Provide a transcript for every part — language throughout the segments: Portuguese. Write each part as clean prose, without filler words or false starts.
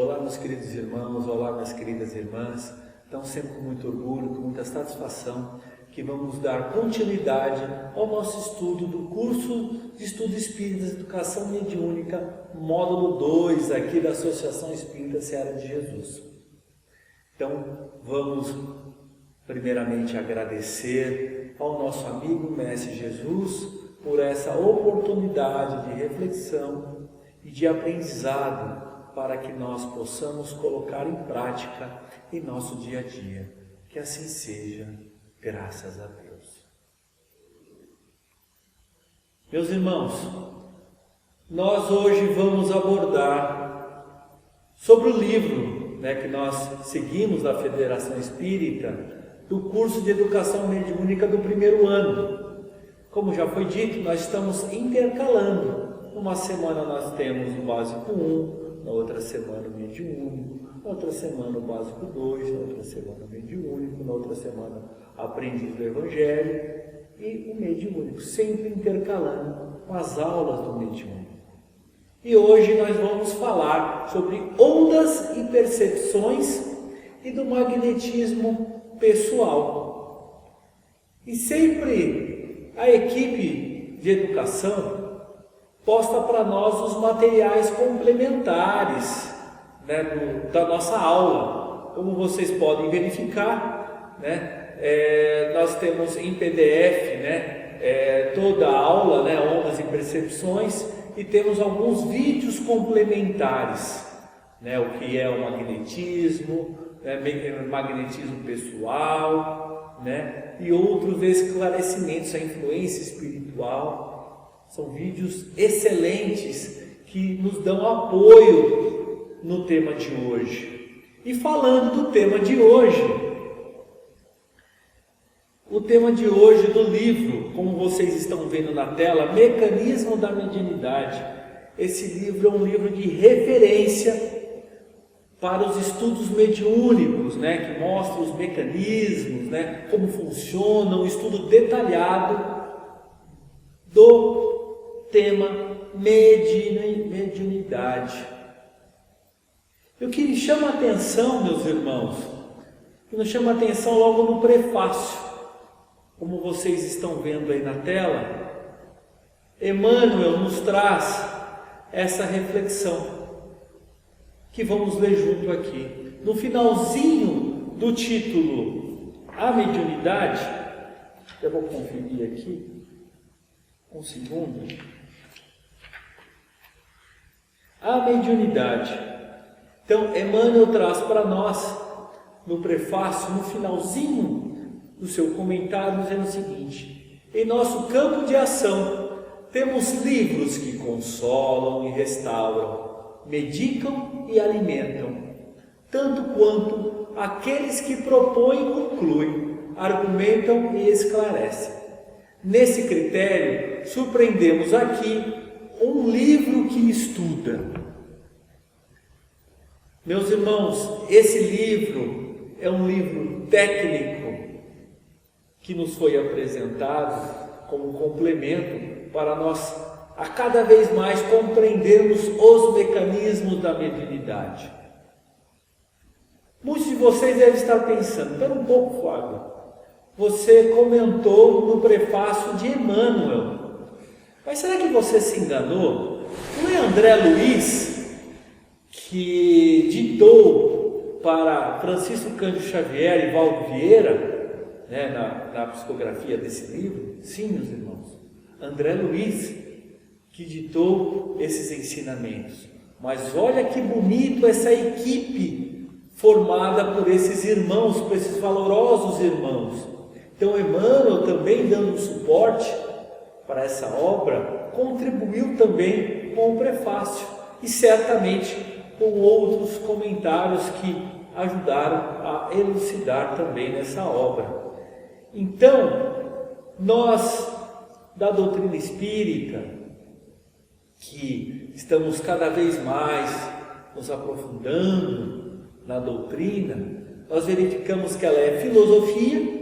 Olá, meus queridos irmãos, olá, minhas queridas irmãs. Então, sempre com muito orgulho, com muita satisfação, que vamos dar continuidade ao nosso estudo do curso de Estudo Espíritas Educação Mediúnica, módulo 2, aqui da Associação Espírita Seara de Jesus. Então, vamos primeiramente agradecer ao nosso amigo Mestre Jesus por essa oportunidade de reflexão e de aprendizado para que nós possamos colocar em prática em nosso dia a dia. Que assim seja, graças a Deus. Meus irmãos, nós hoje vamos abordar sobre o livro que nós seguimos da Federação Espírita, do curso de Educação Mediúnica do primeiro ano. Como já foi dito, nós estamos intercalando. Uma semana nós temos o Básico 1, na outra semana o Mediúnico, na outra semana o Básico 2, na outra semana o Mediúnico, na outra semana Aprendiz do Evangelho e o Mediúnico, sempre intercalando com as aulas do Mediúnico. E hoje nós vamos falar sobre ondas e percepções e do magnetismo pessoal. E sempre a equipe de educação posta para nós os materiais complementares da nossa aula. Como vocês podem verificar, nós temos em PDF toda a aula, ondas e percepções, e temos alguns vídeos complementares, o que é o magnetismo, magnetismo pessoal, e outros esclarecimentos, a influência espiritual. São vídeos excelentes que nos dão apoio no tema de hoje. E falando do tema de hoje, o tema de hoje do livro, como vocês estão vendo na tela, Mecanismo da Mediunidade. Esse livro é um livro de referência para os estudos mediúnicos, que mostra os mecanismos, como funcionam, um estudo detalhado do tema mediunidade. O que me chama a atenção, meus irmãos, que nos chama a atenção logo no prefácio, como vocês estão vendo aí na tela, Emmanuel nos traz essa reflexão, que vamos ler junto aqui. No finalzinho do título, A Mediunidade, eu vou conferir aqui, um segundo. A mediunidade. Então, Emmanuel traz para nós, no prefácio, no finalzinho do seu comentário, dizendo o seguinte: em nosso campo de ação, temos livros que consolam e restauram, medicam e alimentam, tanto quanto aqueles que propõem e concluem, argumentam e esclarecem. Nesse critério, surpreendemos aqui um livro que estuda. Meus irmãos, esse livro é um livro técnico que nos foi apresentado como complemento para nós a cada vez mais compreendermos os mecanismos da mediunidade. Muitos de vocês devem estar pensando: espera um pouco, Fábio, você comentou no prefácio de Emmanuel, mas será que você se enganou? Não é André Luiz que ditou para Francisco Cândido Xavier e Valdo Vieira, na psicografia desse livro? Sim, meus irmãos, André Luiz que ditou esses ensinamentos. Mas olha que bonito essa equipe formada por esses irmãos, por esses valorosos irmãos. Então Emmanuel, também dando suporte para essa obra, contribuiu também com o prefácio e certamente com outros comentários que ajudaram a elucidar também nessa obra. Então, nós da doutrina espírita, que estamos cada vez mais nos aprofundando na doutrina, nós verificamos que ela é filosofia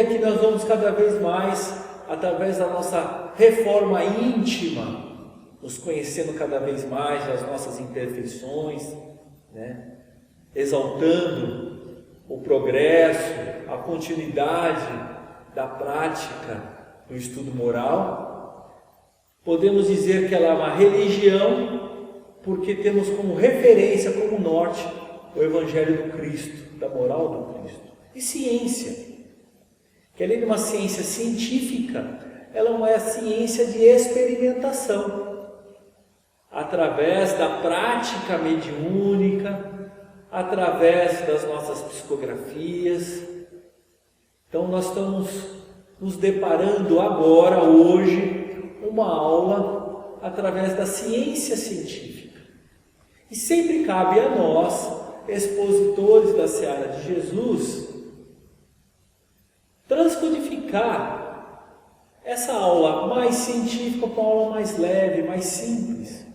que nós vamos cada vez mais, através da nossa reforma íntima, nos conhecendo cada vez mais das nossas imperfeições, né? Exaltando o progresso, a continuidade da prática do estudo moral. Podemos dizer que ela é uma religião porque temos como referência, como norte, o Evangelho do Cristo, da moral do Cristo. E ciência, que além de uma ciência científica, ela é uma ciência de experimentação. Através da prática mediúnica, através das nossas psicografias. Então nós estamos nos deparando agora, hoje, uma aula através da ciência científica. E sempre cabe a nós, expositores da seara de Jesus, transcodificar essa aula mais científica para uma aula mais leve, mais simples.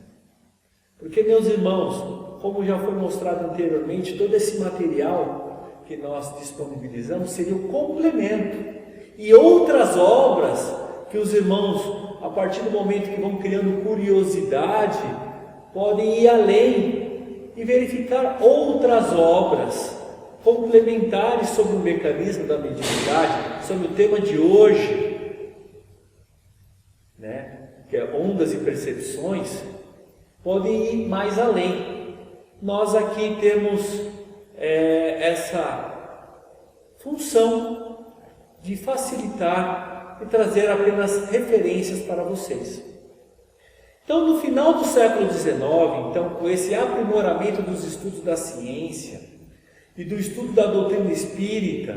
Porque, meus irmãos, como já foi mostrado anteriormente, todo esse material que nós disponibilizamos seria o complemento. E outras obras que os irmãos, a partir do momento que vão criando curiosidade, podem ir além e verificar outras obras complementares sobre o mecanismo da mediunidade, sobre o tema de hoje, né? Que é ondas e percepções, podem ir mais além. Nós aqui temos essa função de facilitar e trazer apenas referências para vocês. Então, no final do século XIX, então, com esse aprimoramento dos estudos da ciência e do estudo da doutrina espírita,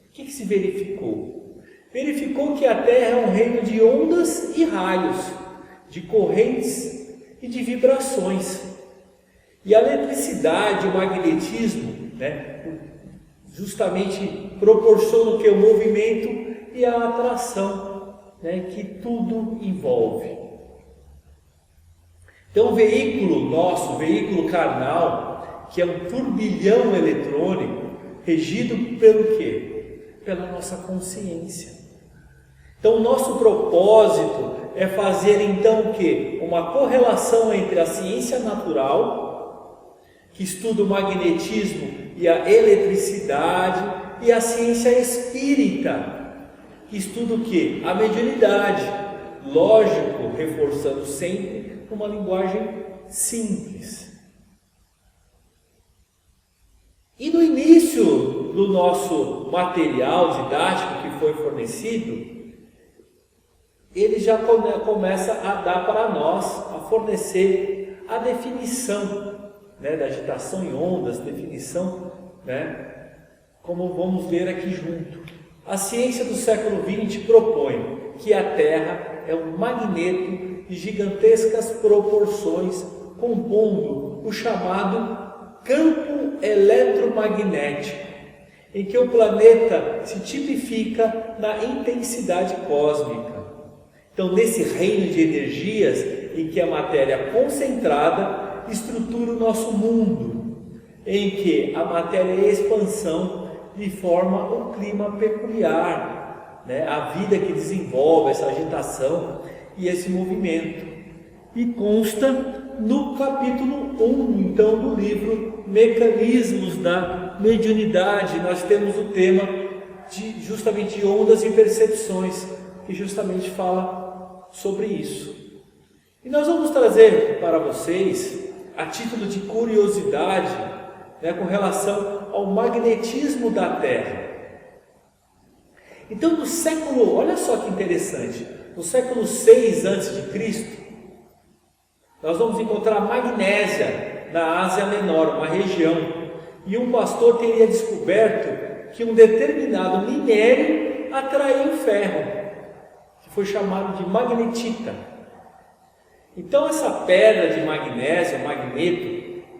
o que se verificou? Verificou que a Terra é um reino de ondas e raios, de correntes e de vibrações. E a eletricidade, o magnetismo, né, justamente proporcionam o que? O movimento e a atração, né, que tudo envolve. Então o veículo nosso, o veículo carnal, que é um turbilhão eletrônico, regido pelo quê? Pela nossa consciência. Então o nosso propósito é fazer então o quê? Uma correlação entre a ciência natural, que estuda o magnetismo e a eletricidade, e a ciência espírita, que estuda o quê? A mediunidade. Lógico, reforçando sempre uma linguagem simples. E no início do nosso material didático que foi fornecido, ele já começa a dar para nós, a fornecer a definição, né, da agitação em ondas, definição, né, como vamos ver aqui junto. A ciência do século XX propõe que a Terra é um magneto de gigantescas proporções, compondo o chamado campo eletromagnético, em que o planeta se tipifica na intensidade cósmica. Então, nesse reino de energias em que a matéria concentrada estrutura o nosso mundo, em que a matéria é expansão e forma um clima peculiar, né? A vida que desenvolve essa agitação e esse movimento. E consta no capítulo 1, então, do livro Mecanismos da Mediunidade. Nós temos o tema justamente de ondas e percepções, que justamente fala sobre isso. E nós vamos trazer para vocês, a título de curiosidade, né, com relação ao magnetismo da Terra. Então, no século, olha só que interessante, no século 6 a.C., nós vamos encontrar a magnésia na Ásia Menor, uma região, e um pastor teria descoberto que um determinado minério atraiu ferro, que foi chamado de magnetita. Então essa pedra de magnésio,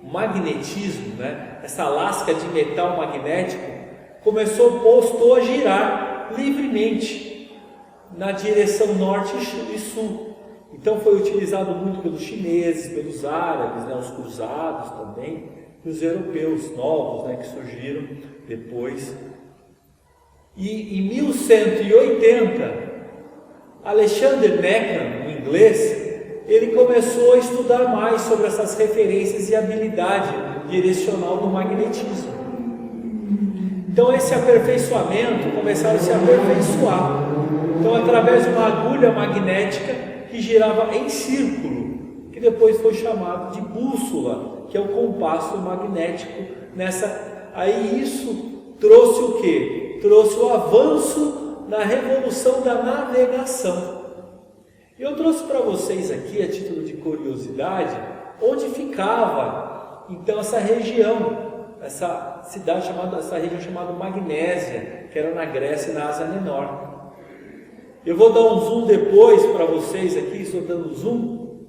magnetismo, né, essa lasca de metal magnético, postou a girar livremente na direção norte e sul. Então foi utilizado muito pelos chineses, pelos árabes, né, os cruzados também, e os europeus novos, né, que surgiram depois. E em 1180, Alexander Neckham, um inglês, ele começou a estudar mais sobre essas referências e habilidade direcional do magnetismo. Então esse aperfeiçoamento começaram a se aperfeiçoar. Então através de uma agulha magnética que girava em círculo, que depois foi chamado de bússola, que é o compasso magnético nessa. Aí isso trouxe o quê? Trouxe o avanço na revolução da navegação. Eu trouxe para vocês aqui, a título de curiosidade, onde ficava então essa região, essa cidade chamada, essa região chamada Magnésia, que era na Grécia, na Ásia Menor. Eu vou dar um zoom depois para vocês aqui, estou dando zoom,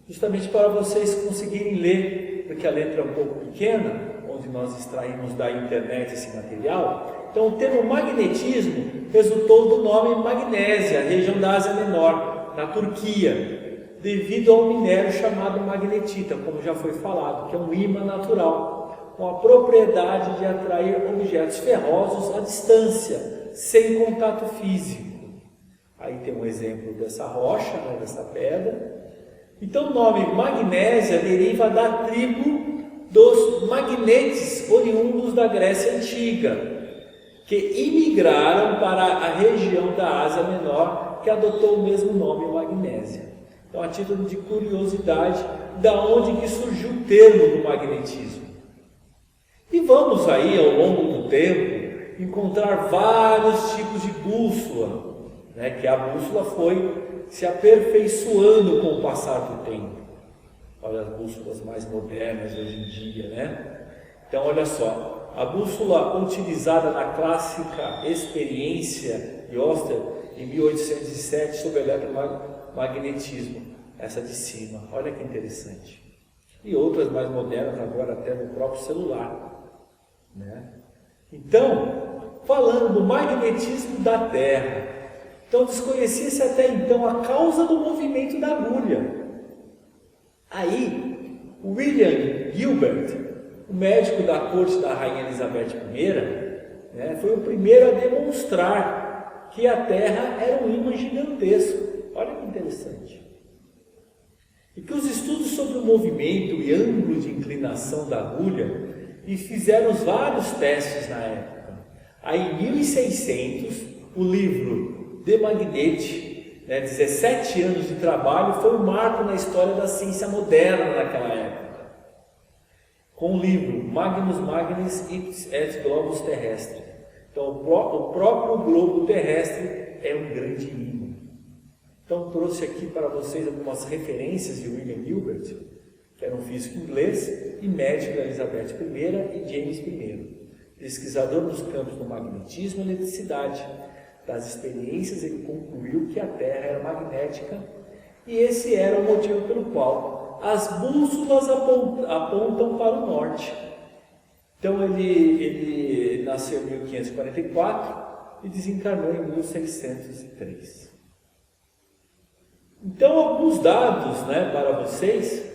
justamente para vocês conseguirem ler, porque a letra é um pouco pequena, onde nós extraímos da internet esse material. Então o termo magnetismo resultou do nome Magnésia, região da Ásia Menor, na Turquia, devido ao minério chamado magnetita, como já foi falado, que é um ímã natural, com a propriedade de atrair objetos ferrosos à distância, sem contato físico. Aí tem um exemplo dessa rocha, né, dessa pedra. Então o nome Magnésia deriva da tribo dos magnetes oriundos da Grécia Antiga, que imigraram para a região da Ásia Menor, que adotou o mesmo nome, Magnésia. Então, a título de curiosidade, da onde que surgiu o termo do magnetismo. E vamos aí, ao longo do tempo, encontrar vários tipos de bússola, né, que a bússola foi se aperfeiçoando com o passar do tempo. Olha as bússolas mais modernas hoje em dia, né? Então, olha só, a bússola utilizada na clássica experiência de Oster em 1807 sobre eletromagnetismo, essa de cima, olha que interessante. E outras mais modernas agora até no próprio celular, né? Então, falando do magnetismo da Terra, então desconhecia-se até então a causa do movimento da agulha. Aí, William Gilbert, o médico da corte da Rainha Elizabeth I, né, foi o primeiro a demonstrar que a Terra era um ímã gigantesco. Olha que interessante. E que os estudos sobre o movimento e ângulo de inclinação da agulha e fizeram vários testes na época. Aí em 1600, o livro De Magnete, 17 anos de trabalho, foi um marco na história da ciência moderna naquela época. Com o livro Magnus Magnis et Globus Terrestre. Então o próprio globo terrestre é um grande ímã. Então trouxe aqui para vocês algumas referências de William Gilbert, que era um físico inglês e médico da Elizabeth I e James I, pesquisador nos campos do magnetismo e eletricidade. Das experiências ele concluiu que a Terra era magnética e esse era o motivo pelo qual as bússolas apontam para o norte. Então ele nasceu em 1544 e desencarnou em 1603. Então alguns dados, para vocês.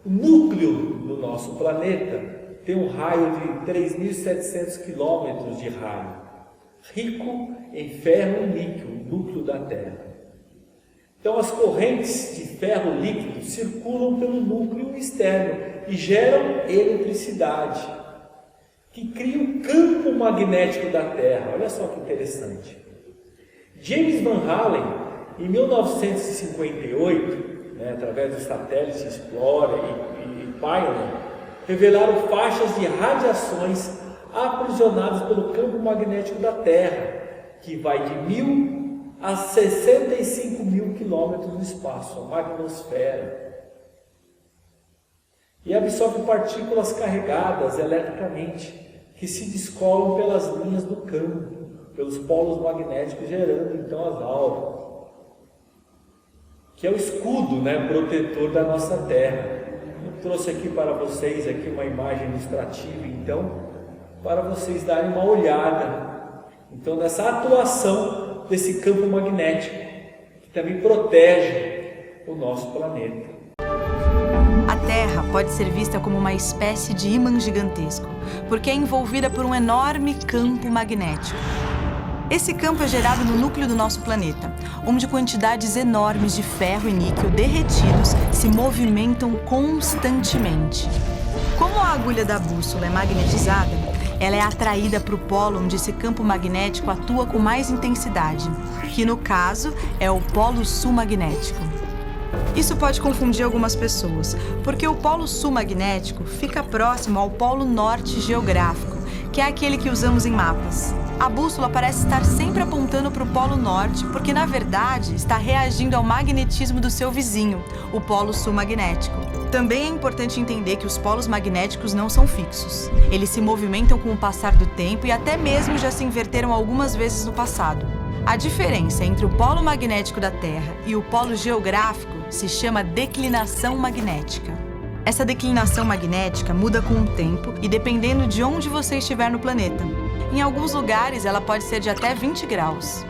O núcleo do nosso planeta tem um raio de 3.700 quilômetros de raio, rico em ferro e níquel, o núcleo da Terra. Então as correntes de ferro líquido circulam pelo núcleo externo e geram eletricidade, que cria um campo magnético da Terra. Olha só que interessante. James Van Allen, em 1958, através do satélite Explorer e Pioneer, revelaram faixas de radiações aprisionadas pelo campo magnético da Terra, que vai de 1.000 a 65.000 quilômetros no espaço, a magnosfera, e absorve partículas carregadas eletricamente, que se descolam pelas linhas do campo, pelos polos magnéticos, gerando então as auras, que é o escudo, protetor da nossa Terra. Eu trouxe aqui para vocês uma imagem ilustrativa, então, para vocês darem uma olhada, então, nessa atuação desse campo magnético, que também protege o nosso planeta. A Terra pode ser vista como uma espécie de ímã gigantesco, porque é envolvida por um enorme campo magnético. Esse campo é gerado no núcleo do nosso planeta, onde quantidades enormes de ferro e níquel derretidos se movimentam constantemente. Como a agulha da bússola é magnetizada, ela é atraída para o polo onde esse campo magnético atua com mais intensidade, que no caso é o polo sul magnético. Isso pode confundir algumas pessoas, porque o polo sul magnético fica próximo ao polo norte geográfico, que é aquele que usamos em mapas. A bússola parece estar sempre apontando para o polo norte, porque na verdade está reagindo ao magnetismo do seu vizinho, o polo sul magnético. Também é importante entender que os polos magnéticos não são fixos. Eles se movimentam com o passar do tempo e até mesmo já se inverteram algumas vezes no passado. A diferença entre o polo magnético da Terra e o polo geográfico se chama declinação magnética. Essa declinação magnética muda com o tempo e dependendo de onde você estiver no planeta. Em alguns lugares, ela pode ser de até 20 graus.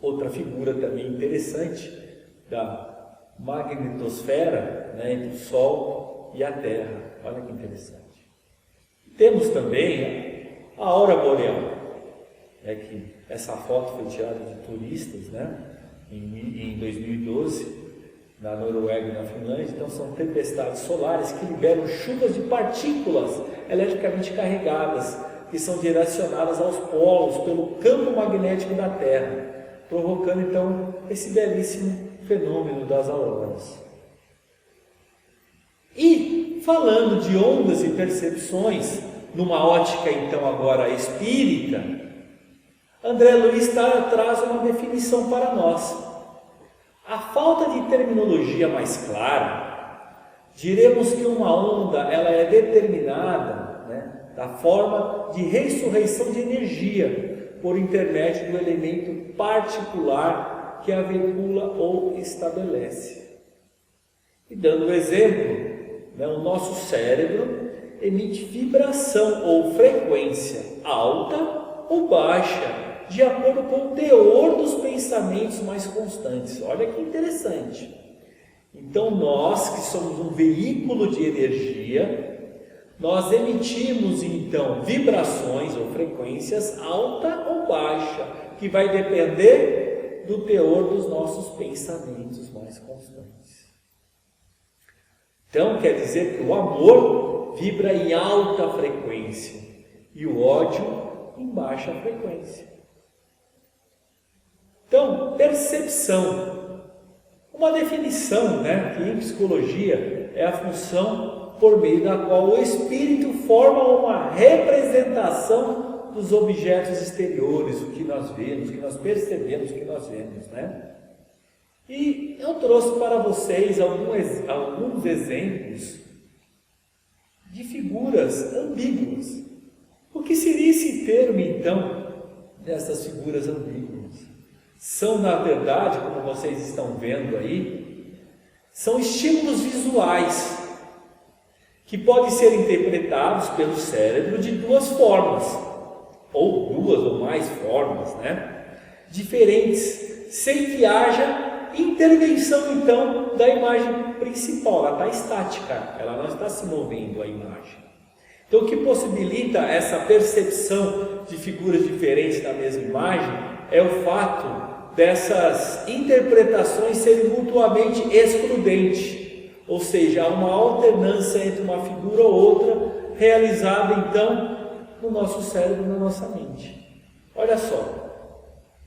Outra figura também interessante da magnetosfera, né, entre o Sol e a Terra. Olha que interessante. Temos também a aurora boreal, que essa foto foi tirada de turistas, né, em 2012, na Noruega e na Finlândia. Então são tempestades solares que liberam chuvas de partículas eletricamente carregadas, que são direcionadas aos polos pelo campo magnético da Terra, provocando então esse belíssimo fenômeno das auroras. E falando de ondas e percepções, numa ótica então agora espírita, André Luiz traz uma definição para nós. A falta de terminologia mais clara, diremos que uma onda ela é determinada, né, da forma de ressurreição de energia por intermédio do elemento particular que a veicula ou estabelece. E dando um exemplo, né, o nosso cérebro emite vibração ou frequência alta ou baixa, de acordo com o teor dos pensamentos mais constantes. Olha que interessante. Então nós que somos um veículo de energia, nós emitimos então vibrações ou frequências alta ou baixa, que vai depender do teor dos nossos pensamentos mais constantes. Então quer dizer que o amor vibra em alta frequência e o ódio em baixa frequência. Então, percepção. Uma definição, né, que em psicologia é a função por meio da qual o espírito forma uma representação dos objetos exteriores, o que nós vemos, o que nós percebemos, o que nós vemos, né? E eu trouxe para vocês alguns exemplos de figuras ambíguas. O que seria esse termo, então, dessas figuras ambíguas? São, na verdade, como vocês estão vendo aí, são estímulos visuais que podem ser interpretados pelo cérebro de duas formas, ou duas ou mais formas, né, diferentes, sem que haja intervenção, então, da imagem principal. Ela está estática, ela não está se movendo, a imagem. Então, o que possibilita essa percepção de figuras diferentes na mesma imagem é o fato dessas interpretações serem mutuamente excludentes, ou seja, há uma alternância entre uma figura ou outra, realizada então no nosso cérebro, na nossa mente. Olha só,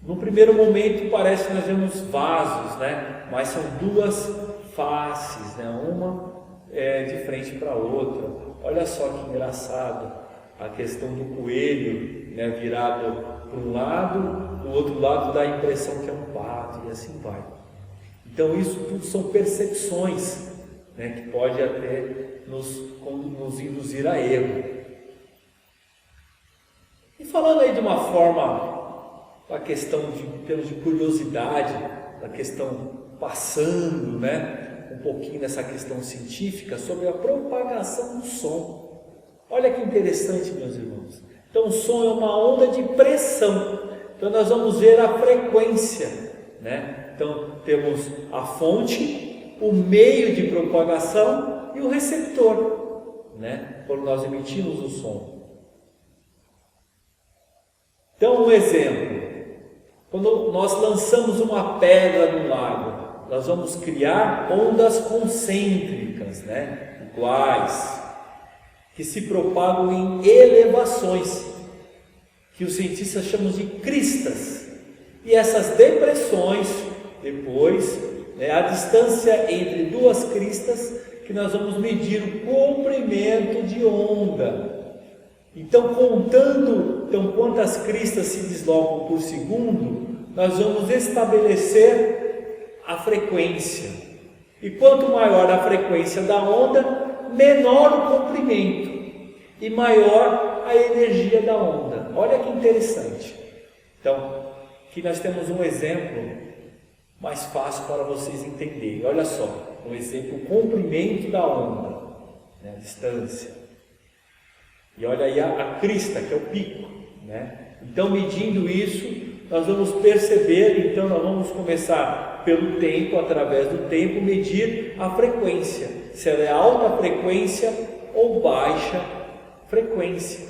no primeiro momento parece que nós vemos vasos, né? Mas são duas faces, né? Uma de frente para a outra. Olha só que engraçado, a questão do coelho, né, virado para um lado, do outro lado dá a impressão que é um pato, e assim vai. Então isso tudo são percepções, né, que pode até nos induzir a erro. E falando aí de uma forma, a questão em termos de curiosidade, a questão passando, né, um pouquinho nessa questão científica sobre a propagação do som. Olha que interessante, meus irmãos. Então o som é uma onda de pressão. Então nós vamos ver a frequência, né? Então temos a fonte, o meio de propagação e o receptor, né? Quando nós emitimos o som. Então, um exemplo. Quando nós lançamos uma pedra no lago, nós vamos criar ondas concêntricas, né? Iguais, que se propagam em elevações, que os cientistas chamam de cristas. E essas depressões, depois, a distância entre duas cristas, que nós vamos medir o comprimento de onda. Então, contando quantas cristas se deslocam por segundo, nós vamos estabelecer a frequência. E quanto maior a frequência da onda, menor o comprimento e maior a energia da onda. Olha que interessante. Então, aqui nós temos um exemplo mais fácil para vocês entenderem. Olha só, um exemplo, o comprimento da onda, né, a distância. E olha aí a crista, que é o pico, né? Então, medindo isso, nós vamos perceber, então nós vamos começar pelo tempo, através do tempo, medir a frequência, se ela é alta frequência ou baixa frequência.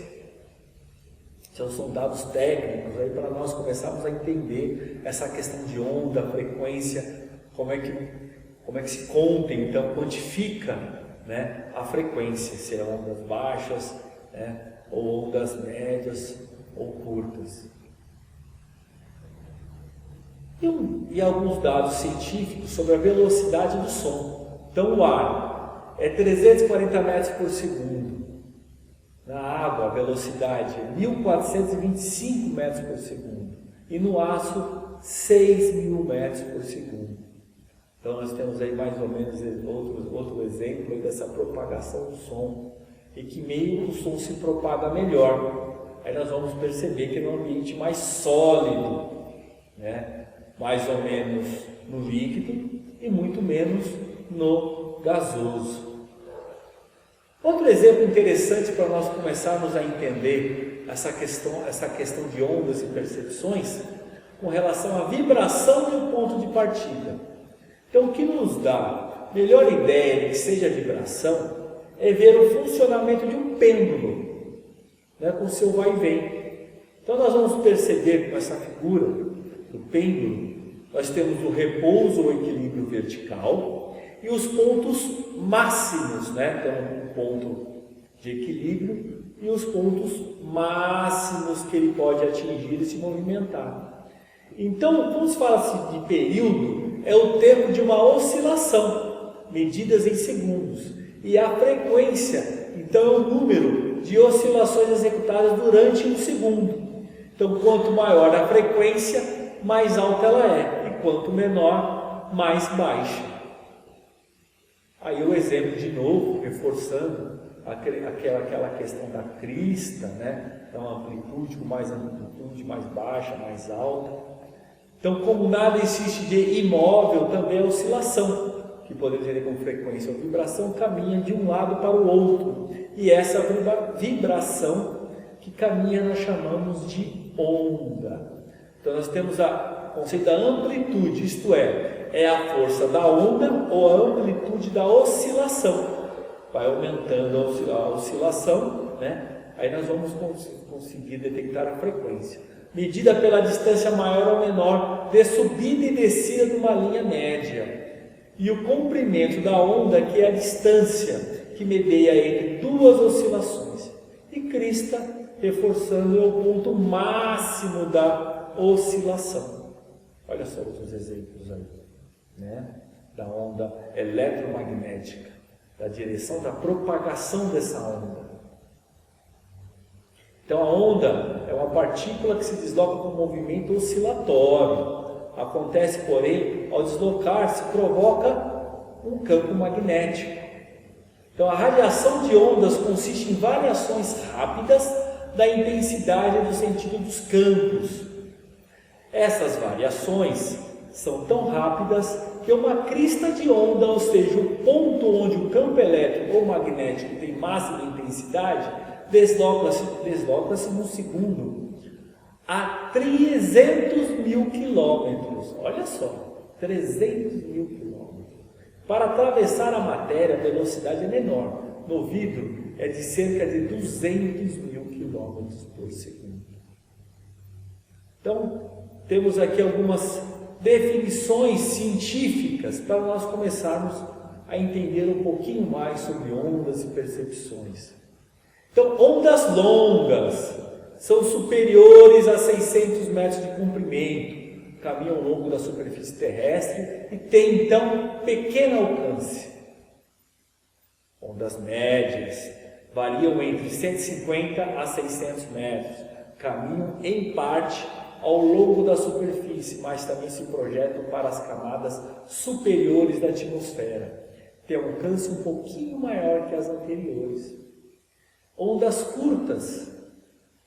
Então, são dados técnicos aí para nós começarmos a entender essa questão de onda, frequência, como é que se conta, então, quantifica, né, a frequência, se é ondas baixas, né, ou ondas médias ou curtas. E alguns dados científicos sobre a velocidade do som. Então, o ar é 340 metros por segundo. Na água, a velocidade é 1.425 metros por segundo. E no aço, 6.000 metros por segundo. Então, nós temos aí mais ou menos outro exemplo aí dessa propagação do som. E que meio o som se propaga melhor. Aí nós vamos perceber que é um ambiente mais sólido, né? Mais ou menos no líquido e muito menos no gasoso. Outro exemplo interessante para nós começarmos a entender essa questão de ondas e percepções com relação à vibração de um ponto de partida. Então, o que nos dá melhor ideia de que seja vibração é ver o funcionamento de um pêndulo, né, com seu vai e vem. Então, nós vamos perceber com essa figura do pêndulo, nós temos o repouso ou equilíbrio vertical e os pontos máximos, né? Então, um ponto de equilíbrio e os pontos máximos que ele pode atingir e se movimentar. Então, quando se fala de período, é o tempo de uma oscilação, medidas em segundos. E a frequência, então, é o número de oscilações executadas durante um segundo. Então, quanto maior a frequência, mais alta ela é. E quanto menor, mais baixa. Aí o exemplo de novo, reforçando aquela questão da crista, né? Então, amplitude, mais amplitude, mais baixa, mais alta. Então, como nada existe de imóvel, também a oscilação, que podemos ter como frequência ou vibração, caminha de um lado para o outro. E essa vibração que caminha nós chamamos de onda. Então nós temos o conceito da amplitude, isto é a força da onda ou a amplitude da oscilação. Vai aumentando a oscilação, né? Aí nós vamos conseguir detectar a frequência. Medida pela distância maior ou menor de subida e descida de uma linha média. E o comprimento da onda, que é a distância que medeia entre duas oscilações. E crista, reforçando, é o ponto máximo da oscilação. Olha só outros exemplos aí, né? Da onda eletromagnética, da direção da propagação dessa onda. Então, a onda é uma partícula que se desloca com movimento oscilatório. Acontece, porém, ao deslocar-se, provoca um campo magnético. Então, a radiação de ondas consiste em variações rápidas da intensidade do sentido dos campos. Essas variações são tão rápidas que uma crista de onda, ou seja, o ponto onde o campo elétrico ou magnético tem máxima intensidade, desloca-se num segundo a 300.000 quilômetros. Olha só, 300.000 quilômetros. Para atravessar a matéria, a velocidade é menor. No vidro, é de cerca de 200.000 quilômetros por segundo. Então, temos aqui algumas definições científicas para nós começarmos a entender um pouquinho mais sobre ondas e percepções. Então, ondas longas são superiores a 600 metros de comprimento, caminham ao longo da superfície terrestre e têm, então, pequeno alcance. Ondas médias variam entre 150 a 600 metros, caminham em parte ao longo da superfície, mas também se projetam para as camadas superiores da atmosfera. Tem um alcance um pouquinho maior que as anteriores. Ondas curtas,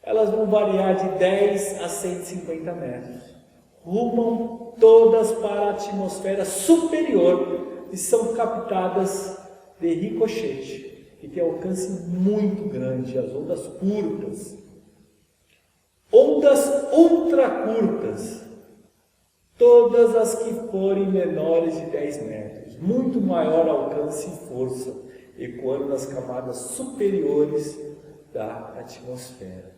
elas vão variar de 10 a 150 metros. Rumam todas para a atmosfera superior e são captadas de ricochete, que tem alcance muito grande, as ondas curtas. Ondas ultracurtas, todas as que forem menores de 10 metros, muito maior alcance e força, ecoando nas camadas superiores da atmosfera.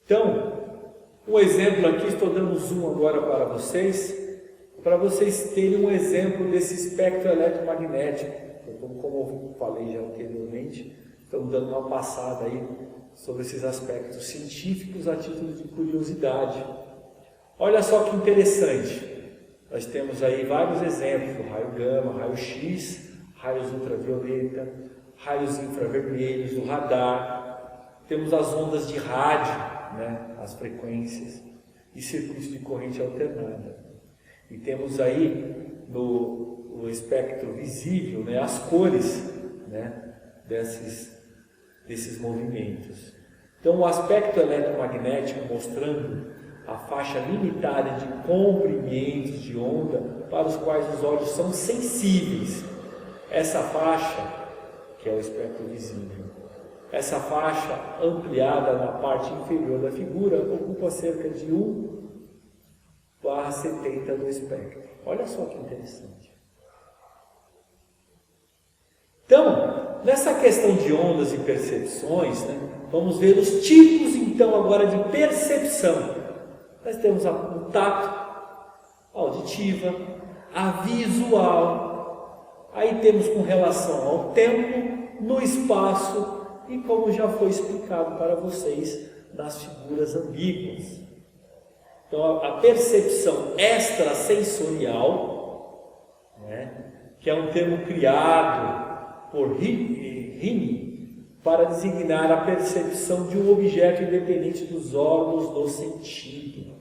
Então, um exemplo aqui, estou dando zoom agora para vocês terem um exemplo desse espectro eletromagnético. Como eu falei já anteriormente, estamos dando uma passada aí sobre esses aspectos científicos a título de curiosidade. Olha só que interessante, nós temos aí vários exemplos do raio gama, raio X, raios ultravioleta, raios infravermelhos, o radar, temos as ondas de rádio, as frequências, e circuitos de corrente alternada. E temos aí no espectro visível, as cores, desses movimentos. Então, o aspecto eletromagnético mostrando a faixa limitada de comprimentos de onda para os quais os olhos são sensíveis. Essa faixa, que é o espectro visível, essa faixa ampliada na parte inferior da figura ocupa cerca de 1/70 do espectro. Olha só que interessante. Então, nessa questão de ondas e percepções, vamos ver os tipos, então, agora de percepção. Nós temos o tato, a auditiva, a visual. Aí temos com relação ao tempo, no espaço e como já foi explicado para vocês nas figuras ambíguas. Então, a percepção extrasensorial, que é um termo criado por Rini para designar a percepção de um objeto independente dos órgãos do sentido.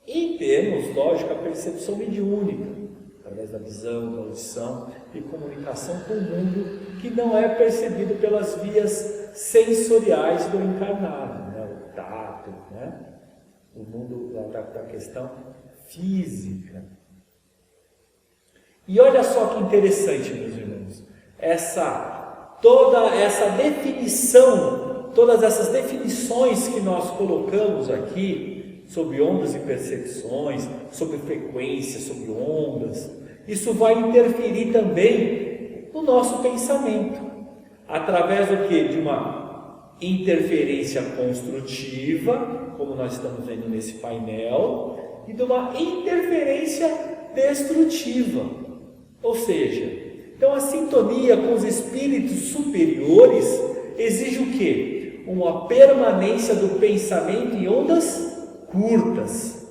E temos, lógico, a percepção mediúnica, através da visão, da audição e comunicação com o mundo que não é percebido pelas vias sensoriais do encarnado, o tato, o mundo da questão física. E olha só que interessante, meus irmãos, toda essa definição, todas essas definições que nós colocamos aqui sobre ondas e percepções, sobre frequência, sobre ondas, isso vai interferir também no nosso pensamento, através do quê? De uma interferência construtiva, como nós estamos vendo nesse painel, e de uma interferência destrutiva. Ou seja, então a sintonia com os espíritos superiores exige o quê? Uma permanência do pensamento em ondas curtas.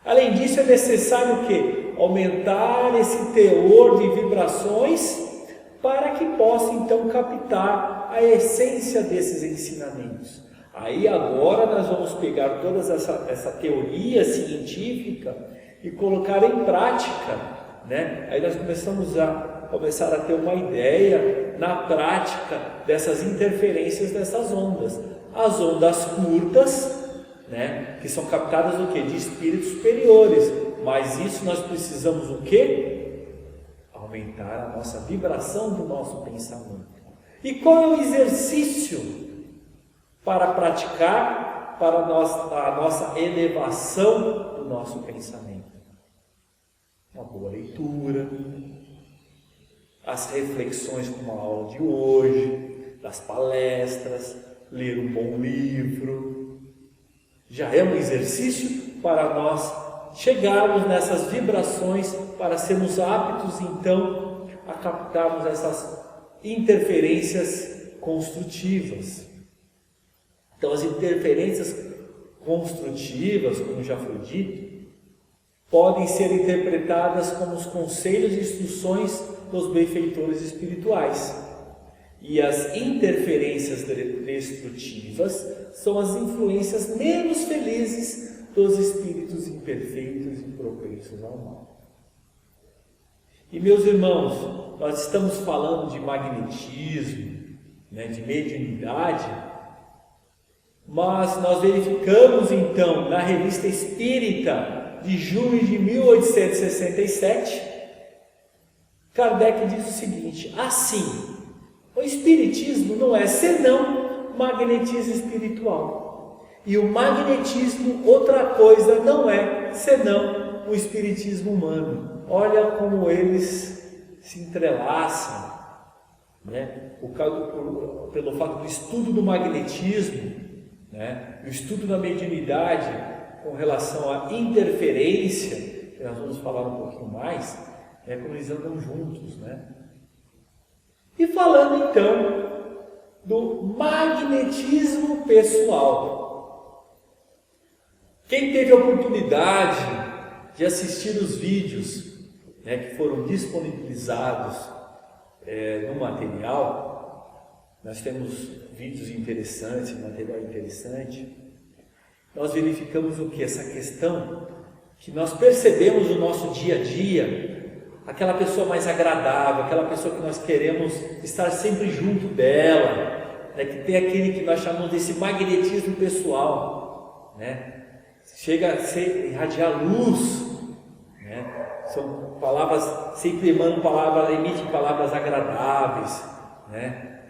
Além disso, é necessário o quê? Aumentar esse teor de vibrações para que possa então captar a essência desses ensinamentos. Aí agora nós vamos pegar toda essa teoria científica e colocar em prática, Aí nós começar a ter uma ideia na prática dessas interferências dessas ondas. As ondas curtas, que são captadas do quê? De espíritos superiores. Mas isso nós precisamos o quê? Aumentar a nossa vibração do nosso pensamento. E qual é o exercício para praticar para a nossa elevação do nosso pensamento? Uma boa leitura, as reflexões como a aula de hoje, das palestras, ler um bom livro, Já é um exercício para nós chegarmos nessas vibrações, para sermos aptos então a captarmos essas interferências construtivas. Então as interferências construtivas, como já foi dito, podem ser interpretadas como os conselhos e instruções dos benfeitores espirituais. E as interferências destrutivas são as influências menos felizes dos espíritos imperfeitos e propensos ao mal. E meus irmãos, nós estamos falando de magnetismo, de mediunidade, mas nós verificamos então na Revista Espírita de junho de 1867, Kardec diz o seguinte: assim, o Espiritismo não é senão magnetismo espiritual. E o magnetismo, outra coisa, não é senão o espiritismo humano. Olha como eles se entrelaçam, pelo fato do estudo do magnetismo, o estudo da mediunidade com relação à interferência, que nós vamos falar um pouquinho mais, como eles andam juntos, E falando então do magnetismo pessoal. Quem teve a oportunidade de assistir os vídeos que foram disponibilizados no material, nós temos vídeos interessantes, material interessante, nós verificamos o que? Essa questão que nós percebemos no nosso dia a dia, aquela pessoa mais agradável, aquela pessoa que nós queremos estar sempre junto dela, que tem aquele que nós chamamos desse magnetismo pessoal, chega a irradiar luz, são palavras, sempre emanam palavras, emitem palavras agradáveis,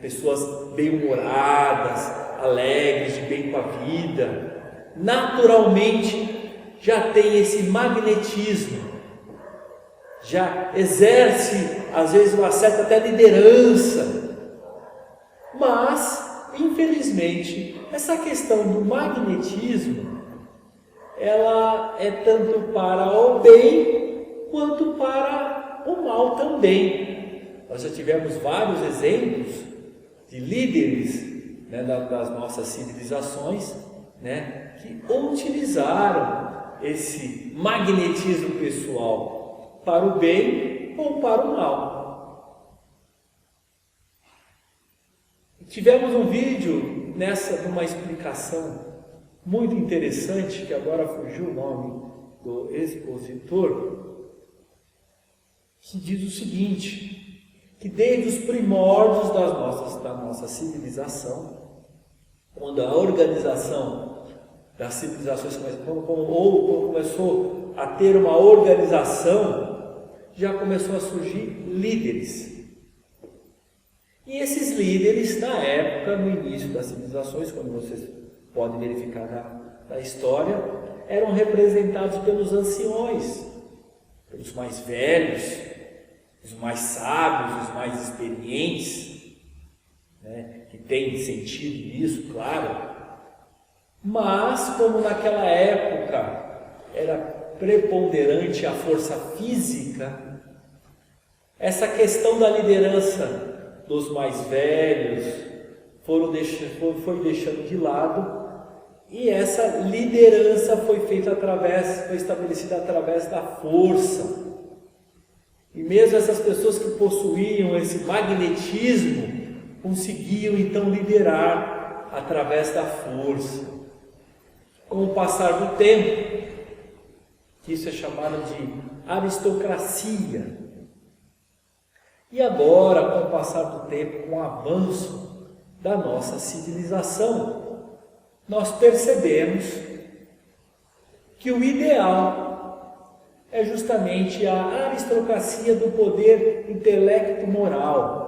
pessoas bem-humoradas, alegres, de bem com a vida, naturalmente já tem esse magnetismo, já exerce, às vezes, uma certa até liderança, mas, infelizmente, essa questão do magnetismo, ela é tanto para o bem, quanto para o mal também. Nós já tivemos vários exemplos de líderes das nossas civilizações, que utilizaram esse magnetismo pessoal para o bem ou para o mal. Tivemos um vídeo numa explicação muito interessante, que agora fugiu o nome do expositor, que diz o seguinte, que desde os primórdios da nossa civilização, quando a organização das civilizações começou a ter uma organização, já começou a surgir líderes. E esses líderes, na época, no início das civilizações, quando vocês podem verificar na história, eram representados pelos anciões, pelos mais velhos, os mais sábios, os mais experientes, que tem sentido isso, claro. Mas, como naquela época era preponderante a força física, essa questão da liderança dos mais velhos foi deixando de lado, e essa liderança foi estabelecida através da força. E mesmo essas pessoas que possuíam esse magnetismo conseguiam então liderar através da força. Com o passar do tempo, isso é chamado de aristocracia. E agora, com o passar do tempo, com o avanço da nossa civilização, nós percebemos que o ideal é justamente a aristocracia do poder intelecto-moral.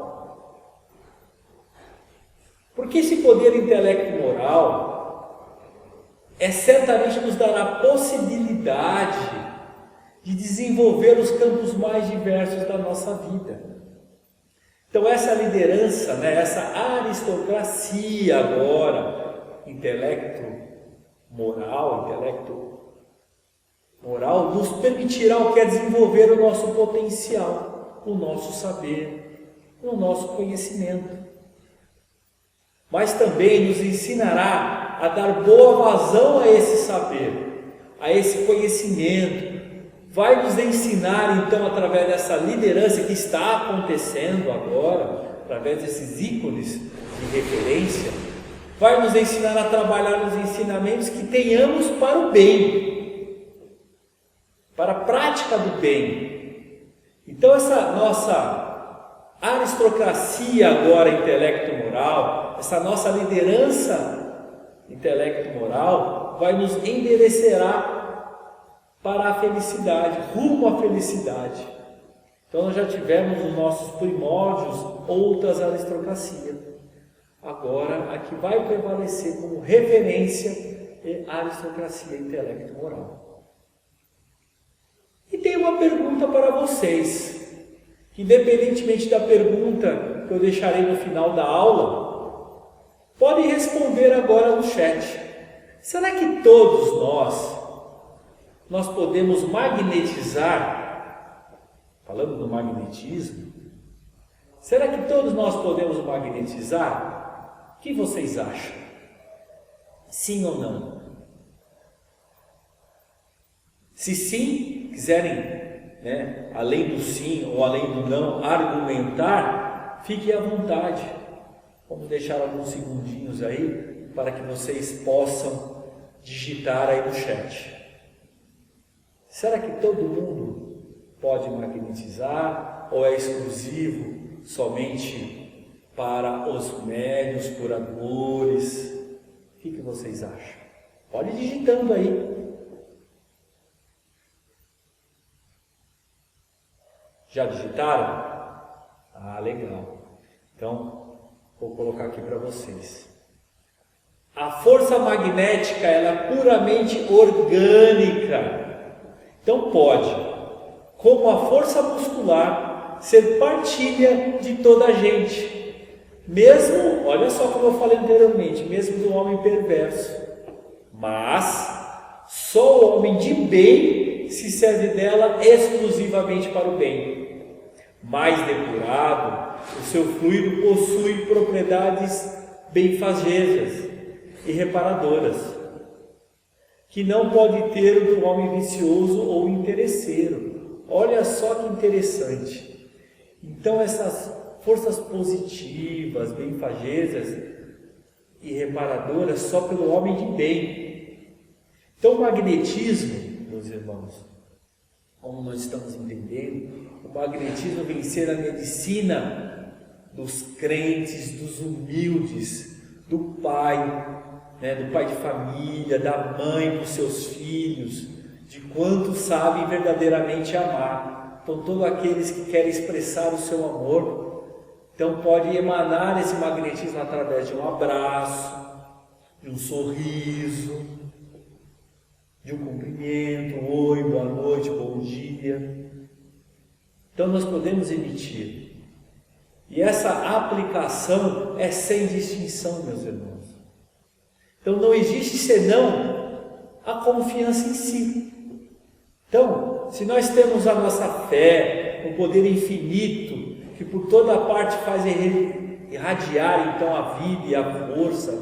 Porque esse poder intelecto-moral certamente nos dará a possibilidade de desenvolver os campos mais diversos da nossa vida. Então essa liderança, essa aristocracia agora, intelecto moral, intelecto moral, nos permitirá o que é desenvolver o nosso potencial, o nosso saber, o nosso conhecimento. Mas também nos ensinará a dar boa vazão a esse saber, a esse conhecimento. Vai nos ensinar, então, através dessa liderança que está acontecendo agora, através desses ícones de referência, vai nos ensinar a trabalhar nos ensinamentos que tenhamos para o bem, para a prática do bem. Então, essa nossa aristocracia agora intelecto-moral, essa nossa liderança intelecto-moral, vai nos endereçar para a felicidade, rumo à felicidade. Então nós já tivemos nos nossos primórdios outras aristocracias. Agora a que vai prevalecer como referência é a aristocracia intelecto-moral. E tem uma pergunta para vocês, que independentemente da pergunta que eu deixarei no final da aula, podem responder agora no chat. Será que todos nós podemos magnetizar? Falando do magnetismo, será que todos nós podemos magnetizar? O que vocês acham? Sim ou não? Se sim, quiserem, além do sim ou além do não, argumentar, fiquem à vontade. Vamos deixar alguns segundinhos aí para que vocês possam digitar aí no chat. Será que todo mundo pode magnetizar ou é exclusivo somente para os médiuns curadores? O que vocês acham? Pode ir digitando aí. Já digitaram? Ah, legal. Então, vou colocar aqui para vocês. A força magnética, ela é puramente orgânica. Então pode, como a força muscular, ser partilha de toda a gente. Mesmo, olha só como eu falei anteriormente, mesmo do homem perverso. Mas só o homem de bem se serve dela exclusivamente para o bem. Mais depurado, o seu fluido possui propriedades benfazejas e reparadoras, que não pode ter o do homem vicioso ou interesseiro. Olha só que interessante. Então essas forças positivas, benfazejas e reparadoras só pelo homem de bem. Então o magnetismo, meus irmãos, como nós estamos entendendo, o magnetismo vem ser a medicina dos crentes, dos humildes, do pai, do pai de família, da mãe com seus filhos, de quantos sabem verdadeiramente amar. Então todos aqueles que querem expressar o seu amor, então pode emanar esse magnetismo através de um abraço, de um sorriso, de um cumprimento, oi, boa noite, bom dia. Então nós podemos emitir. E essa aplicação é sem distinção, meus irmãos. Então não existe senão a confiança em si. Então, se nós temos a nossa fé, o poder infinito, que por toda parte faz irradiar então a vida e a força,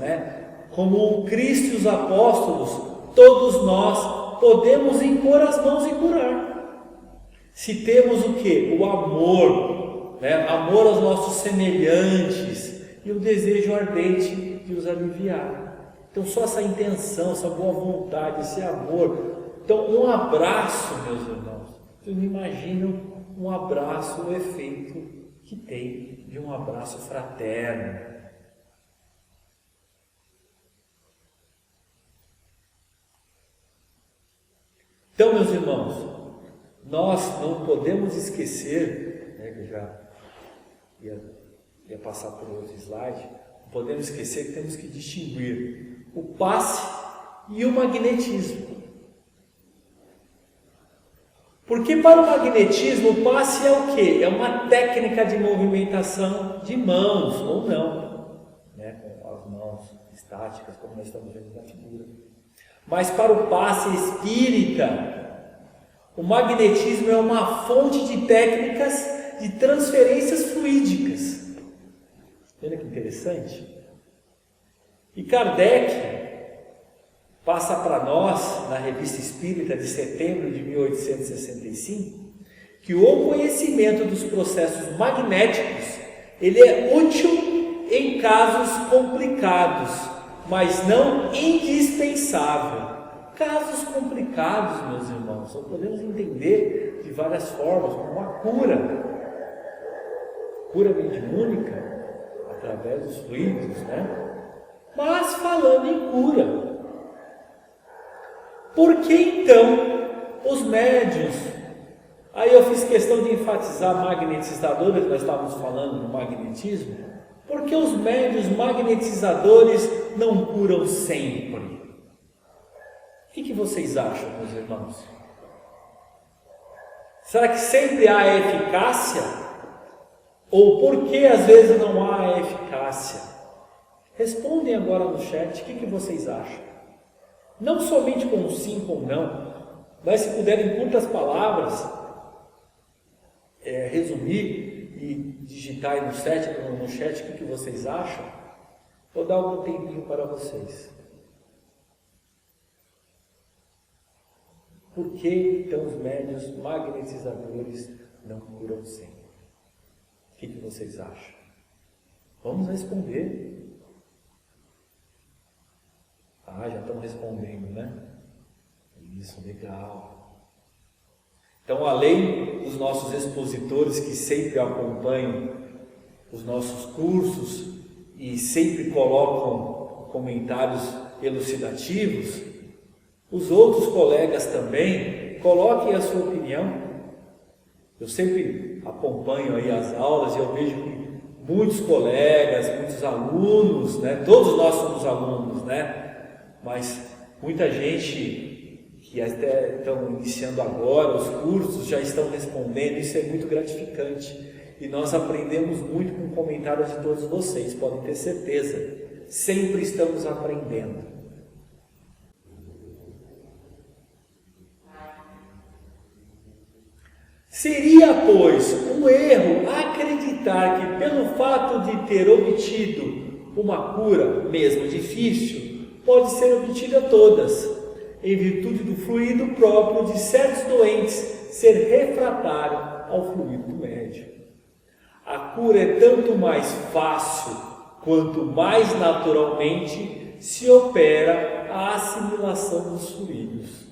como o Cristo e os apóstolos, todos nós podemos impor as mãos e curar. Se temos o quê? O amor, amor aos nossos semelhantes e o desejo ardente de os aliviar. Então só essa intenção, essa boa vontade, esse amor. Então um abraço, meus irmãos, vocês não imaginam um abraço, o efeito que tem de um abraço fraterno. Então, meus irmãos, nós não podemos esquecer, que eu já ia passar por outro slide, não podemos esquecer que temos que distinguir o passe e o magnetismo. Porque para o magnetismo, o passe é o quê? É uma técnica de movimentação de mãos, ou não, com as mãos estáticas, como nós estamos vendo na figura. Mas para o passe espírita, o magnetismo é uma fonte de técnicas de transferências fluídicas. Olha que interessante. E Kardec passa para nós, na Revista Espírita de setembro de 1865, que o conhecimento dos processos magnéticos, ele é útil em casos complicados, mas não indispensável. Casos complicados, meus irmãos, só podemos entender de várias formas, como uma cura mediúnica, através dos fluidos, né? Mas falando em cura, por que então os médiuns, aí eu fiz questão de enfatizar magnetizadores, nós estávamos falando do magnetismo, porque os médiuns magnetizadores não curam sempre? O que vocês acham, meus irmãos? Será que sempre há eficácia? Ou por que às vezes não há eficácia? Respondem agora no chat, o que vocês acham? Não somente com sim ou não, mas se puderem em curtas palavras, resumir e digitar aí no chat o que vocês acham. Vou dar algum tempinho para vocês. Por que então os médiuns magnetizadores não curam sempre? O que vocês acham? Vamos responder. Já estão respondendo, né? Isso, legal. Então, além dos nossos expositores que sempre acompanham os nossos cursos e sempre colocam comentários elucidativos, os outros colegas também coloquem a sua opinião. Eu sempre acompanho aí as aulas e eu vejo que muitos colegas, muitos alunos, né? Todos nós somos alunos, né? Mas muita gente que até estão iniciando agora os cursos já estão respondendo, isso é muito gratificante. E nós aprendemos muito com comentários de todos vocês, podem ter certeza. Sempre estamos aprendendo. Seria, pois, um erro acreditar que pelo fato de ter obtido uma cura, mesmo difícil, pode ser obtida todas, em virtude do fluido próprio de certos doentes ser refratário ao fluido do médium. A cura é tanto mais fácil quanto mais naturalmente se opera a assimilação dos fluidos.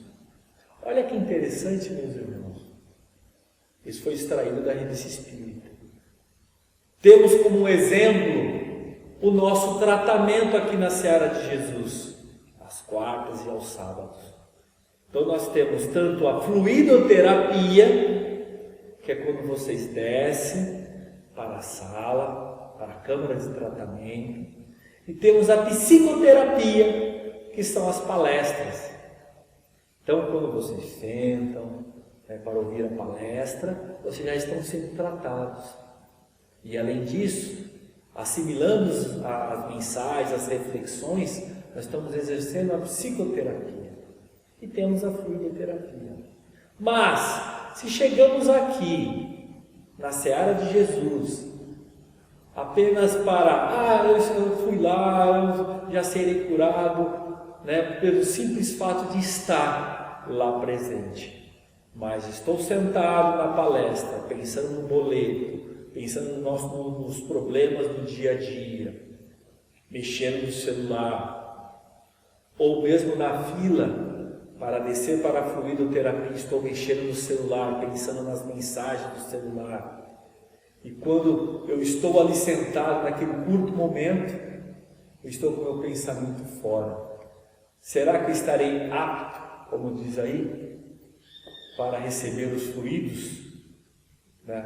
Olha que interessante, meus irmãos. Isso foi extraído da Revista Espírita. Temos como exemplo o nosso tratamento aqui na Seara de Jesus, às quartas e aos sábados. Então nós temos tanto a fluidoterapia, que é quando vocês descem para a sala, para a câmara de tratamento, e temos a psicoterapia, que são as palestras. Então quando vocês sentam para ouvir a palestra, vocês já estão sendo tratados. E além disso, assimilando as mensagens, as reflexões, nós estamos exercendo a psicoterapia. E temos a fluidoterapia. Mas, se chegamos aqui, na Seara de Jesus, apenas para, eu fui lá, eu já serei curado, né, pelo simples fato de estar lá presente. Mas estou sentado na palestra, pensando no boleto, pensando nos problemas do dia a dia, mexendo no celular, ou mesmo na fila para descer para a fluidoterapia, estou mexendo no celular, pensando nas mensagens do celular. E quando eu estou ali sentado naquele curto momento, eu estou com o meu pensamento fora. Será que eu estarei apto, como diz aí, para receber os fluidos,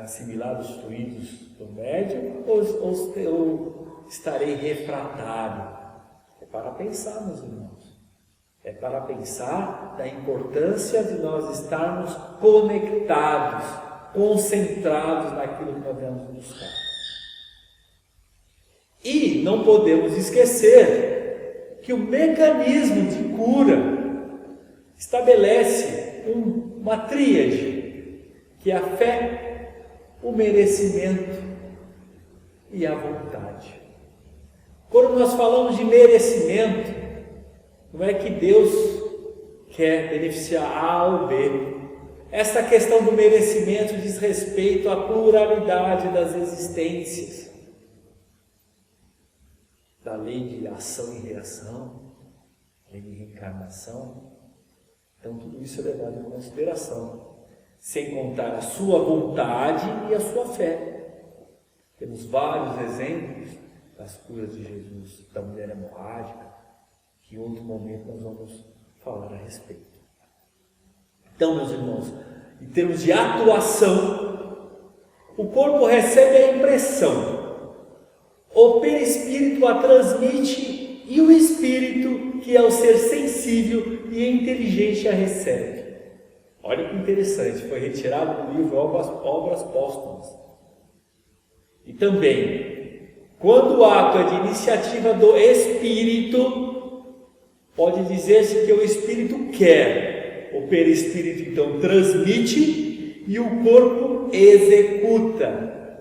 assimilar os fluidos do médium, ou estarei refratário? É para pensar, meus irmãos. É para pensar da importância de nós estarmos conectados, concentrados naquilo que nós vamos buscar. E não podemos esquecer que o mecanismo de cura estabelece uma tríade, que é a fé, o merecimento e a vontade. Quando nós falamos de merecimento, não é que Deus quer beneficiar A ou B. Essa questão do merecimento diz respeito à pluralidade das existências, da lei de ação e reação, lei de reencarnação. Então tudo isso é levado em consideração, sem contar a sua vontade e a sua fé. Temos vários exemplos das curas de Jesus, da mulher hemorrágica, que em outro momento nós vamos falar a respeito. Então, meus irmãos, em termos de atuação, o corpo recebe a impressão, o perispírito a transmite e o espírito, que é o ser sensível e inteligente, a recebe. Olha que interessante, foi retirado do livro Obras Póstumas. E também, quando o ato é de iniciativa do espírito, pode dizer-se que o espírito quer. O perispírito, então, transmite e o corpo executa.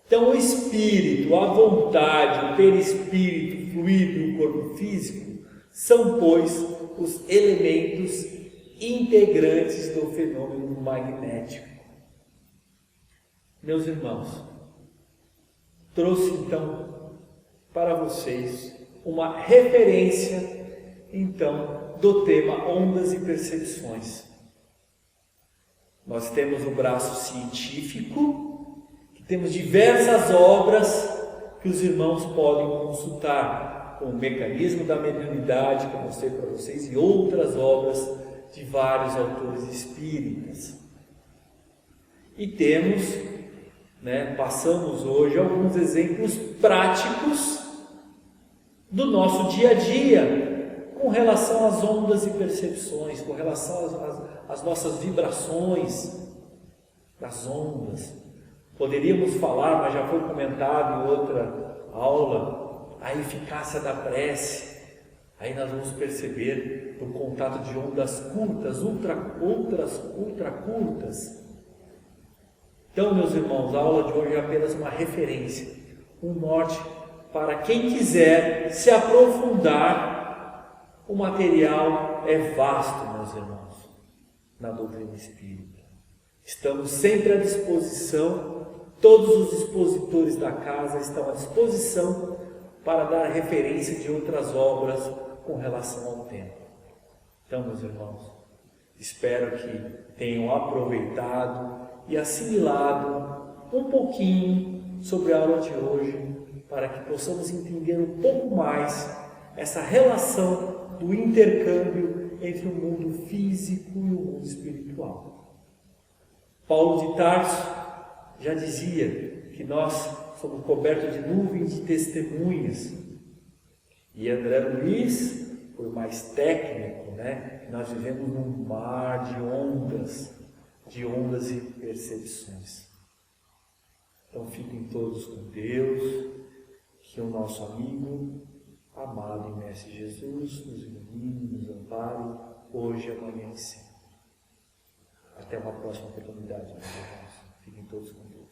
Então, o espírito, a vontade, o perispírito, o fluido e o corpo físico são, pois, os elementos integrantes do fenômeno magnético. Meus irmãos, trouxe, então, para vocês uma referência, então, do tema ondas e percepções. Nós temos o braço científico, que temos diversas obras que os irmãos podem consultar, como o mecanismo da mediunidade, que eu mostrei para vocês, e outras obras de vários autores espíritas. E temos, passamos hoje alguns exemplos práticos do nosso dia a dia, com relação às ondas e percepções, com relação às nossas vibrações das ondas. Poderíamos falar, mas já foi comentado em outra aula, a eficácia da prece. Aí nós vamos perceber o contato de ondas curtas, ultra curtas. Então, meus irmãos, a aula de hoje é apenas uma referência, um norte para quem quiser se aprofundar. O material é vasto, meus irmãos, na doutrina espírita. Estamos sempre à disposição, todos os expositores da casa estão à disposição para dar referência de outras obras com relação ao tema. Então, meus irmãos, espero que tenham aproveitado e assimilado um pouquinho sobre a aula de hoje, para que possamos entender um pouco mais essa relação do intercâmbio entre o mundo físico e o mundo espiritual. Paulo de Tarso já dizia que nós somos cobertos de nuvens de testemunhas. E André Luiz foi mais técnico, nós vivemos num mar de ondas e percepções. Então fiquem todos com Deus, que o nosso amigo amado e Mestre Jesus nos ilumine, nos ampare, hoje, amanhã e sempre. Até uma próxima oportunidade, meus irmãos. Fiquem todos com Deus.